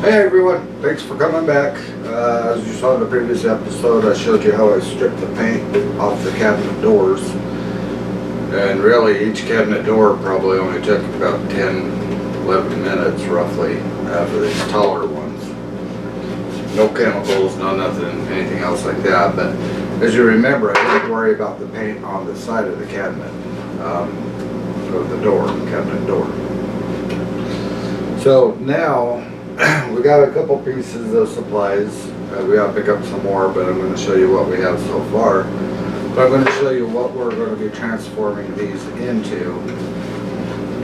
Hey everyone, thanks for coming back. As you saw in the previous episode, I showed you how I stripped the paint off the cabinet doors. And really, each cabinet door probably only took about 10-11 minutes roughly for these taller ones. No chemicals, no nothing, anything else like that. But as you remember, I didn't worry about the paint on the side of the cabinet, of the door, cabinet door. So now, we got a couple pieces of supplies. We gotta pick up some more, but I'm going to show you what we have so far. But I'm going to show you what we're going to be transforming these into.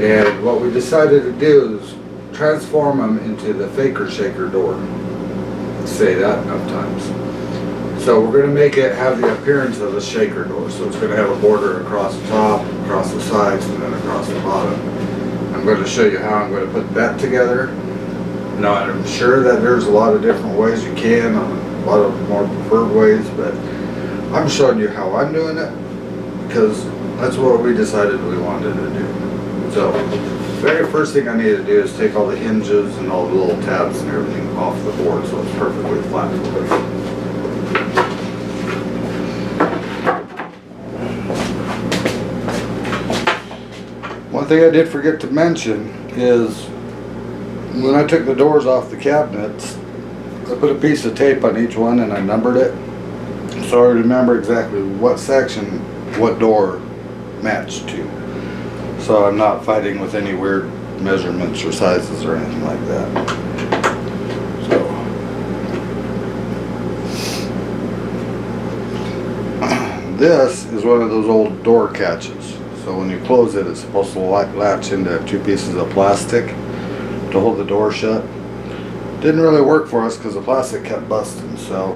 And what we decided to do is transform them into the faker shaker door. Say that enough times. So we're going to make it have the appearance of a shaker door. So it's going to have a border across the top, across the sides, and then across the bottom. I'm going to show you how I'm going to put that together. Now, I'm sure that there's a lot of different ways you can, a lot of more preferred ways, but I'm showing you how I'm doing it because that's what we decided we wanted to do. So, very first thing I need to do is take all the hinges and all the little tabs and everything off the board so it's perfectly flat. One thing I did forget to mention is when I took the doors off the cabinets, I put a piece of tape on each one and I numbered it. So I remember exactly what section, what door matched to. So I'm not fighting with any weird measurements or sizes or anything like that. So this is one of those old door catches. So when you close it, it's supposed to latch into two pieces of plastic to hold the door shut. Didn't really work for us because the plastic kept busting, so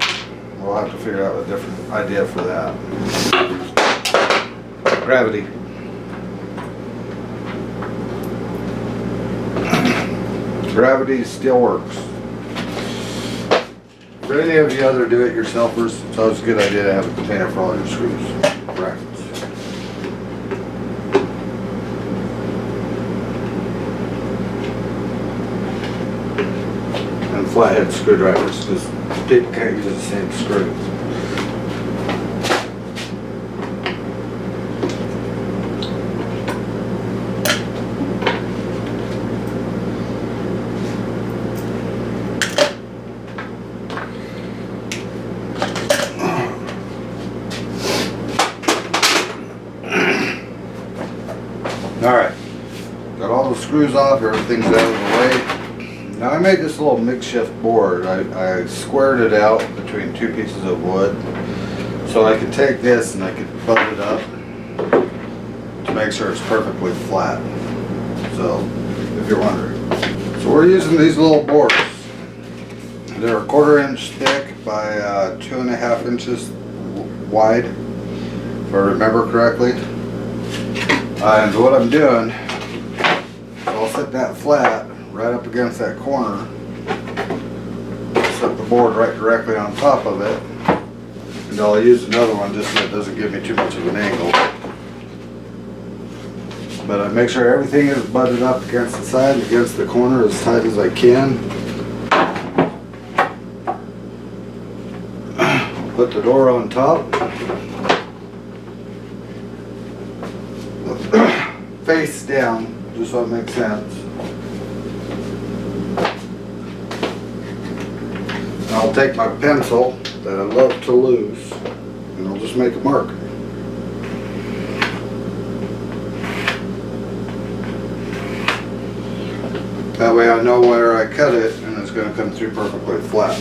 we'll have to figure out a different idea for that. Gravity. Gravity still works. For any of you other do-it-yourselfers, it's always a good idea to have a container for all your screws. Brackets. Flathead screwdrivers because people can't use the same screw. Alright, got all the screws off, everything's out of the way. Now I made this little makeshift board. I squared it out between two pieces of wood so I could take this and I could butt it up to make sure it's perfectly flat. So, if you're wondering. So we're using these little boards. They're a 1/4 inch thick by 2.5 inches wide, if I remember correctly. And what I'm doing, I'll set that flat right up against that corner, set the board right directly on top of it, and I'll use another one just so it doesn't give me too much of an angle. But I make sure everything is butted up against the side and against the corner as tight as I can. Put the door on top. Face down, just so it makes sense. I'll take my pencil that I love to lose and I'll just make a mark. That way I know where I cut it and it's going to come through perfectly flat.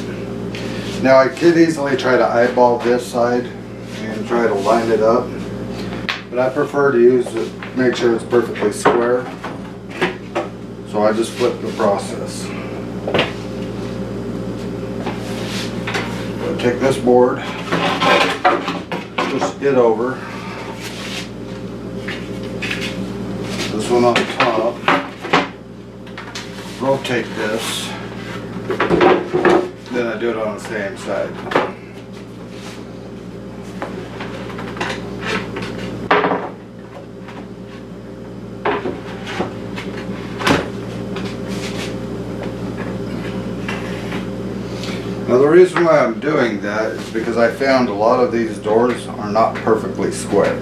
Now I could easily try to eyeball this side and try to line it up, but I prefer to use it, make sure it's perfectly square. So I just flip the process. Take this board, push it over, this one on top, rotate this, then I do it on the same side. Now the reason why I'm doing that is because I found a lot of these doors are not perfectly square.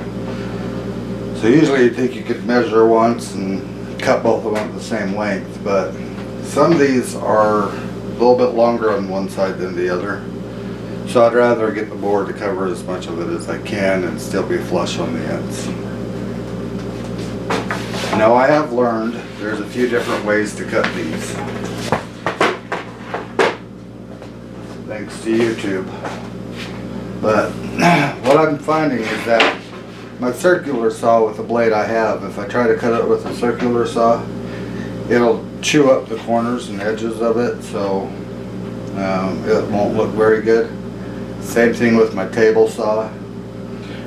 So usually you'd think you could measure once and cut both of them at the same length, but some of these are a little bit longer on one side than the other. So I'd rather get the board to cover as much of it as I can and still be flush on the ends. Now I have learned there's a few different ways to cut these. Thanks to YouTube. But what I'm finding is that my circular saw with the blade I have, if I try to cut it with a circular saw, it'll chew up the corners and edges of it, so it won't look very good. Same thing with my table saw.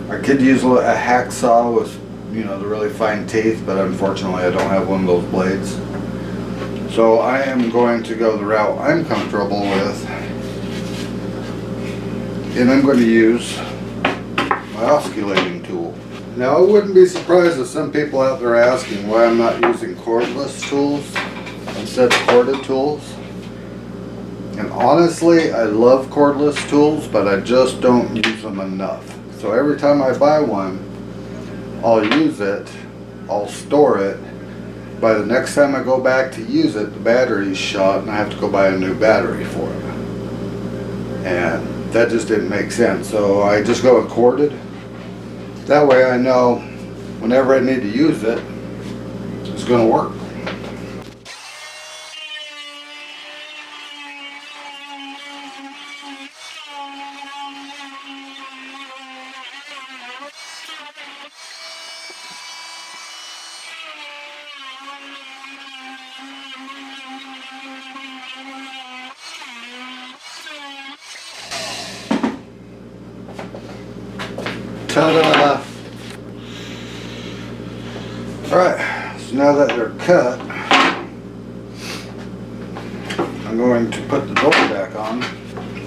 I could use a hacksaw with, you know, the really fine teeth, but unfortunately I don't have one of those blades. So I am going to go the route I'm comfortable with, and I'm going to use my osculating tool. Now I wouldn't be surprised if some people out there are asking why I'm not using cordless tools instead of corded tools. And honestly, I love cordless tools, but I just don't use them enough. So every time I buy one, I'll use it, I'll store it. By the next time I go back to use it, the battery's shot and I have to go buy a new battery for it. And that just didn't make sense. So I just go with corded. That way I know whenever I need to use it, it's going to work. Ta-da! Alright, so now that they're cut, I'm going to put the door back on,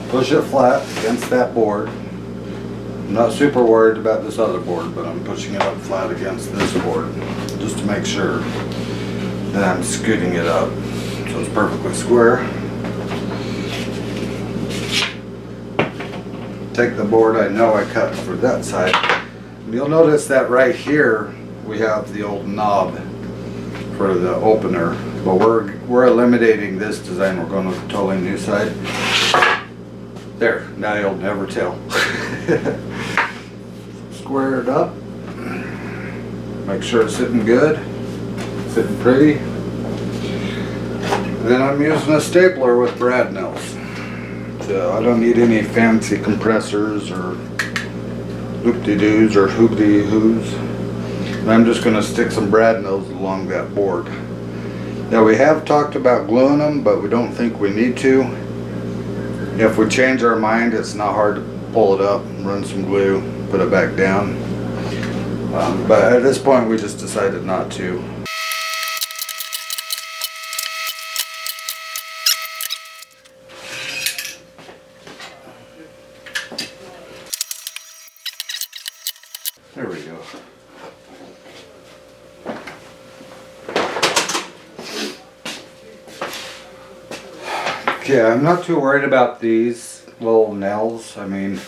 push it flat against that board. I'm not super worried about this other board, but I'm pushing it up flat against this board just to make sure that I'm scooting it up so it's perfectly square. Take the board I know I cut for that side. You'll notice that right here we have the old knob for the opener, but we're eliminating this design. We're going with a totally new side. There, now you'll never tell. Square it up. Make sure it's sitting good, sitting pretty. And then I'm using a stapler with brad nails. So I don't need any fancy compressors or loop-de-doos or hoop-de-hoos. And I'm just going to stick some brad nails along that board. Now we have talked about gluing them, but we don't think we need to. If we change our mind, it's not hard to pull it up, run some glue, put it back down. But at this point we just decided not to. There we go. Okay, I'm not too worried about these little nails. I mean,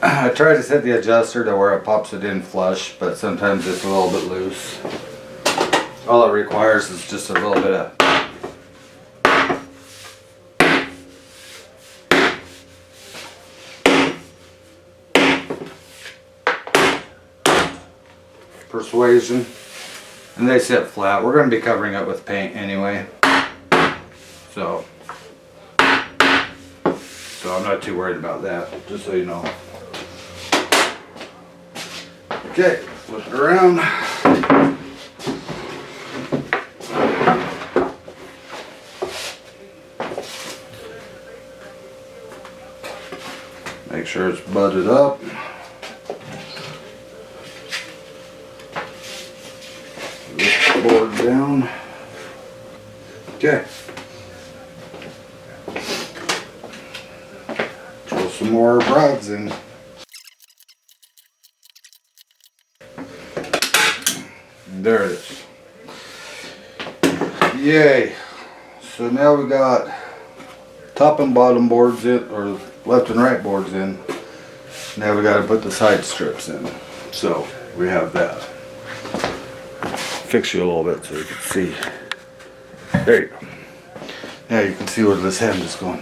I try to set the adjuster to where it pops it in flush, but sometimes it's a little bit loose. All it requires is just a little bit of persuasion, and they sit flat. We're going to be covering it with paint anyway, so I'm not too worried about that, just so you know. Okay, flip it around. Make sure it's butted up. Lift the board down. Okay. Throw some more rods in. And there it is. Yay. So now we got top and bottom boards in, or left and right boards in. Now we got to put the side strips in. So we have that. Fix you a little bit so you can see. There you go. Now you can see where this hand is going.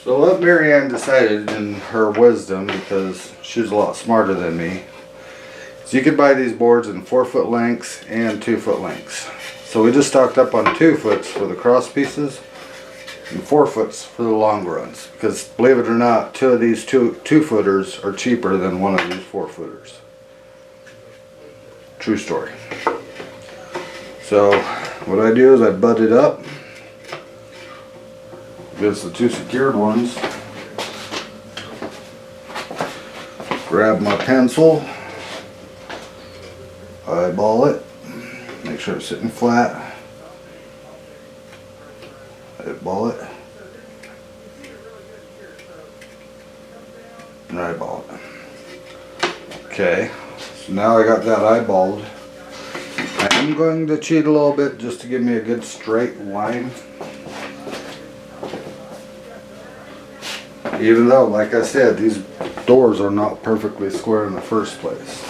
So what Mary Ann decided in her wisdom, because she's a lot smarter than me, is you could buy these boards in 4-foot lengths and 2-foot lengths. So we just stocked up on 2-foots for the cross pieces and 4-foots for the long runs. Because believe it or not, 2 of these 2-footers are cheaper than 1 of these 4-footers. True story. So what I do is I butt it up against the 2 secured ones. Grab my pencil, eyeball it, make sure it's sitting flat, eyeball it, and eyeball it. Okay, so now I got that eyeballed. I'm going to cheat a little bit just to give me a good straight line. Even though, like I said, these doors are not perfectly square in the first place.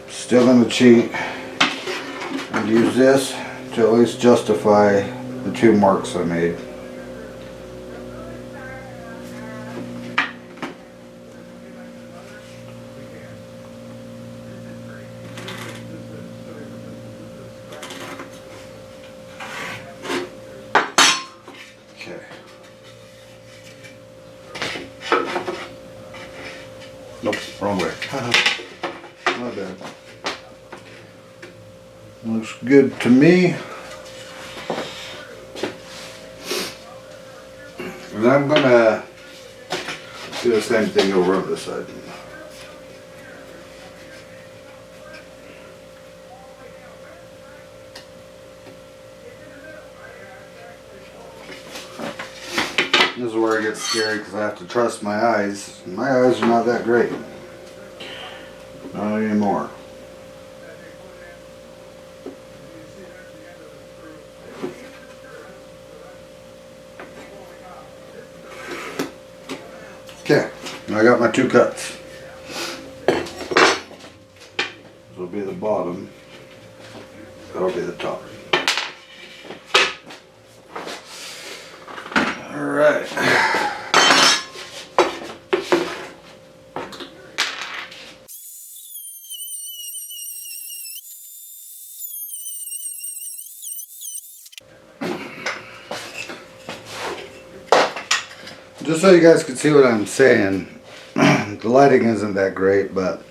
Still going to cheat and use this to at least justify the 2 marks I made. Nope, wrong way. My bad. Looks good to me. And I'm gonna do the same thing over on this side. This is where it gets scary because I have to trust my eyes. My eyes are not that great. Not anymore. Okay, I got my 2 cuts. This will be the bottom. That'll be the top. Alright. Just so you guys can see what I'm saying, the lighting isn't that great, but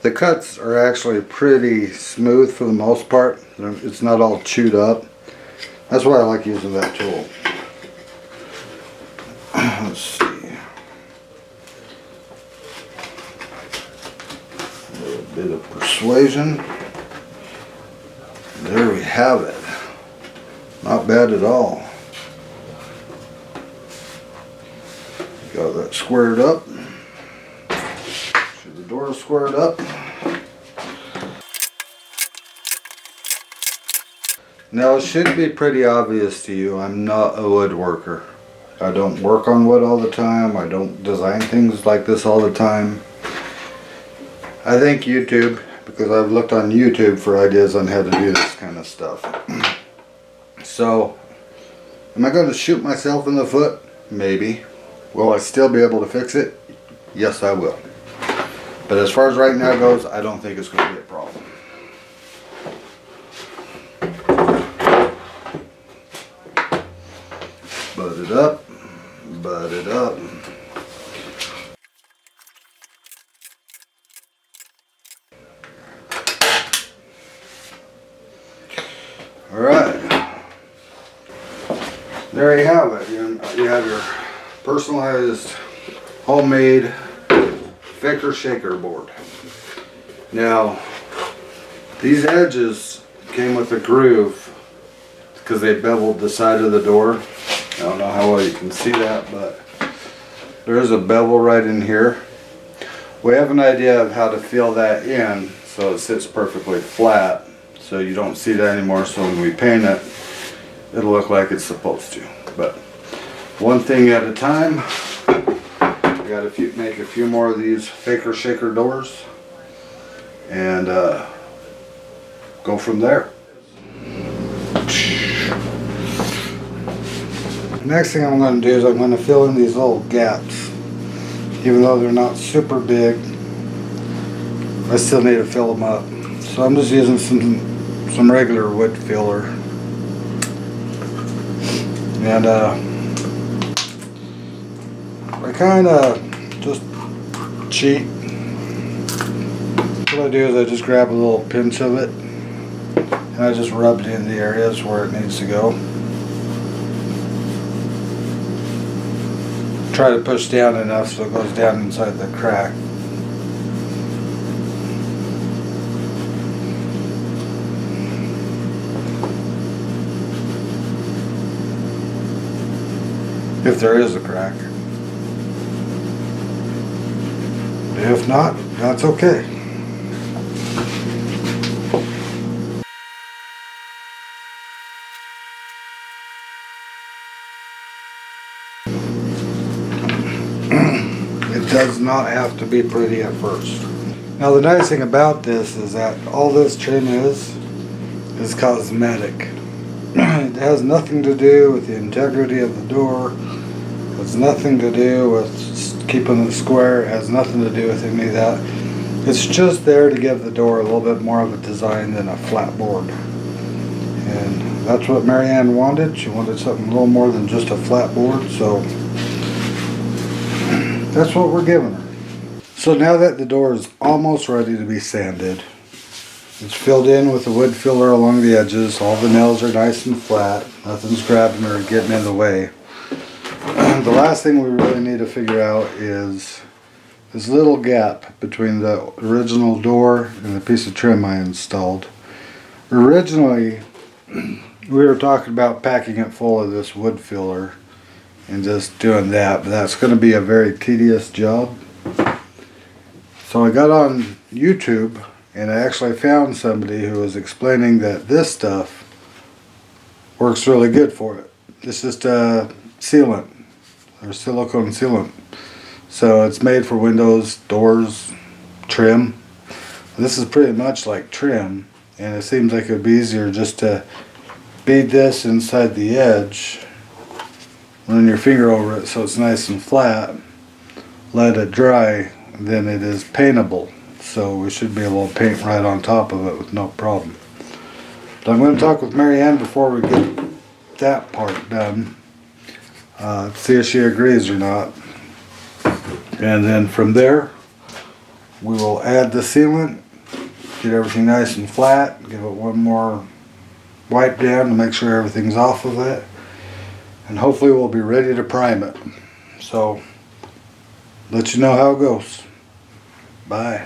the cuts are actually pretty smooth for the most part. It's not all chewed up. That's why I like using that tool. Let's see. A little bit of persuasion. There we have it. Not bad at all. Got that squared up. The door is squared up. Now it should be pretty obvious to you, I'm not a woodworker. I don't work on wood all the time. I don't design things like this all the time. I thank YouTube because I've looked on YouTube for ideas on how to do this kind of stuff. So, am I going to shoot myself in the foot? Maybe. Will I still be able to fix it? Yes, I will. But as far as right now goes, I don't think it's going to be a problem. Butt it up. Butt it up. Alright. There you have it. You have your personalized, homemade Faker shaker board. Now, these edges came with a groove because they beveled the side of the door. I don't know how well you can see that, but there's a bevel right in here. We have an idea of how to fill that in so it sits perfectly flat, so you don't see that anymore. So when we paint it, it'll look like it's supposed to. But one thing at a time. I got to make a few more of these faker shaker doors and go from there. Next thing I'm going to do is I'm going to fill in these little gaps. Even though they're not super big, I still need to fill them up. So I'm just using some regular wood filler. And I kind of just cheat. What I do is I just grab a little pinch of it and I just rub it in the areas where it needs to go. Try to push down enough so it goes down inside the crack. If there is a crack. If not, that's okay. It does not have to be pretty at first. Now the nice thing about this is that all this trim is cosmetic. It has nothing to do with the integrity of the door. It has nothing to do with keeping it square. It has nothing to do with any of that. It's just there to give the door a little bit more of a design than a flat board. And that's what Marianne wanted. She wanted something a little more than just a flat board, so that's what we're giving her. So now that the door is almost ready to be sanded, it's filled in with the wood filler along the edges. All the nails are nice and flat. Nothing's grabbing or getting in the way. The last thing we really need to figure out is this little gap between the original door and the piece of trim I installed. Originally, we were talking about packing it full of this wood filler and just doing that, but that's going to be a very tedious job. So I got on YouTube and I actually found somebody who was explaining that this stuff works really good for it. It's just a sealant, or silicone sealant. So it's made for windows, doors, trim. This is pretty much like trim, and it seems like it would be easier just to bead this inside the edge, run your finger over it so it's nice and flat, let it dry, then it is paintable. So we should be able to paint right on top of it with no problem. But I'm going to talk with Marianne before we get that part done, see if she agrees or not. And then from there, we will add the sealant, get everything nice and flat, give it one more wipe down to make sure everything's off of it, and hopefully we'll be ready to prime it. So, let you know how it goes. Bye.